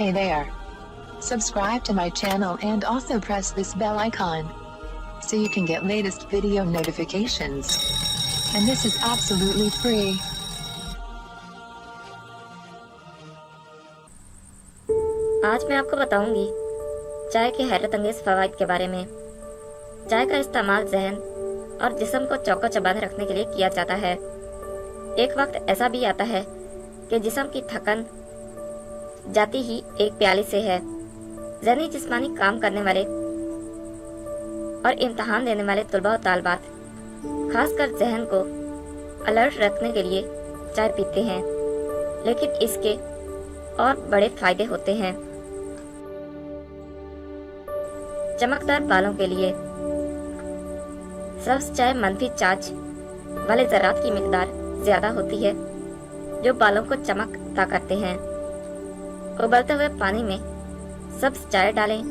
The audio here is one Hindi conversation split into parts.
Hey there. Subscribe to my channel and also press this bell icon so you can get latest video notifications. And this is absolutely free. आज मैं आपको बताऊंगी चाय के हैरतअंगेज फवाइद के बारे में। चाय का इस्तेमाल ज़हन और जिस्म को चौको चबाने रखने के लिए किया जाता है। एक वक्त ऐसा भी आता है कि जिस्म की थकन जाती ही एक प्याली से है। ज़हनी जिस्मानी काम करने वाले और इम्तहान देने वाले तलबा और तालबात खासकर ज़हन को अलर्ट रखने के लिए चाय पीते हैं, लेकिन इसके और बड़े फायदे होते हैं। चमकदार बालों के लिए सब्ज चाय मंफी चार्ज वाले ज़रात की मिकदार ज्यादा होती है जो बालों को चमकता करते हैं। उबलते हुए पानी में सब्ज चाय डालें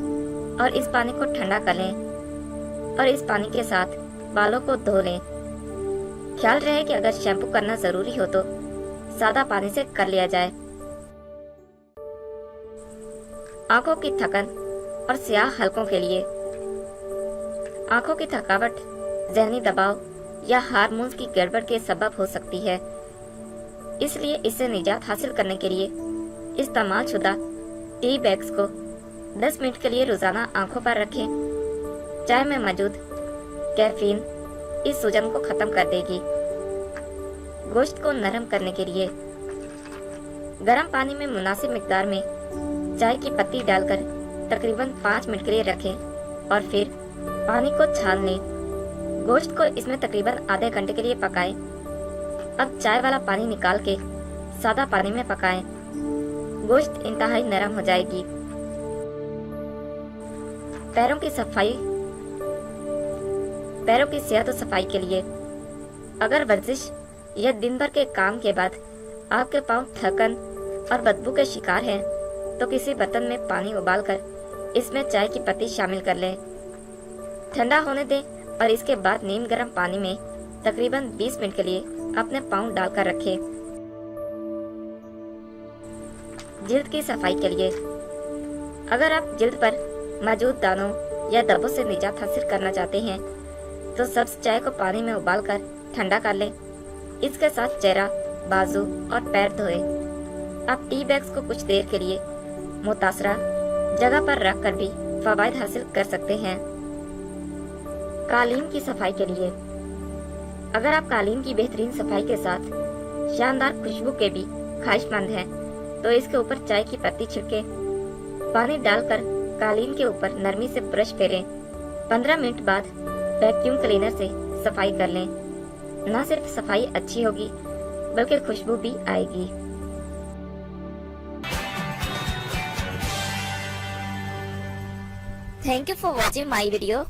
और इस पानी को ठंडा कर लें और इस पानी के साथ बालों को धो लें। ख्याल रहे कि अगर शैम्पू करना जरूरी हो तो सादा पानी से कर लिया जाए। आंखों की थकन और स्याह हलकों के लिए आंखों की थकावट ज़हनी दबाव या हार्मोन्स की गड़बड़ के सबब हो सकती है, इसलिए इससे निजात हासिल करने के लिए इस्तेमाल शुदा टी बैग्स को 10 मिनट के लिए रोजाना आंखों पर रखें। चाय में मौजूद कैफीन इस सूजन को खत्म कर देगी। गोश्त को नरम करने के लिए गर्म पानी में मुनासिब मिकदार में चाय की पत्ती डालकर तकरीबन 5 मिनट के लिए रखें और फिर पानी को छान लें। गोश्त को इसमें तकरीबन आधे घंटे के लिए पकाएं। अब चाय वाला पानी निकाल के सादा पानी में पकाएं। गोश्त इंतहाई नरम हो जाएगी। पैरों की सेहत और सफाई के लिए अगर वर्जिश या दिन भर के काम के बाद आपके पांव थकन और बदबू के शिकार हैं, तो किसी बर्तन में पानी उबालकर इसमें चाय की पत्ती शामिल कर लें। ठंडा होने दें और इसके बाद नीम गर्म पानी में तकरीबन 20 मिनट के लिए अपने पाँव डालकर रखें। जिल्द की सफाई के लिए अगर आप जिल्द पर मौजूद दानों या धब्बों से निजात हासिल करना चाहते हैं तो सब्ज चाय को पानी में उबालकर ठंडा कर लें। इसके साथ चेहरा, बाजू और पैर धोएं। आप टी बैग्स को कुछ देर के लिए मुतासरा जगह पर रख कर भी फवायद हासिल कर सकते हैं। कालीन की सफाई के लिए अगर आप कालीन की बेहतरीन सफाई के साथ शानदार खुशबू के भी ख्वाहिशमंद हैं, तो इसके ऊपर चाय की पत्ती छिड़के पानी डालकर कालीन के ऊपर नरमी से ब्रश फेरें। 15 मिनट बाद वैक्यूम क्लीनर से सफाई कर लें। न सिर्फ सफाई अच्छी होगी बल्कि खुशबू भी आएगी। Thank you for watching my video.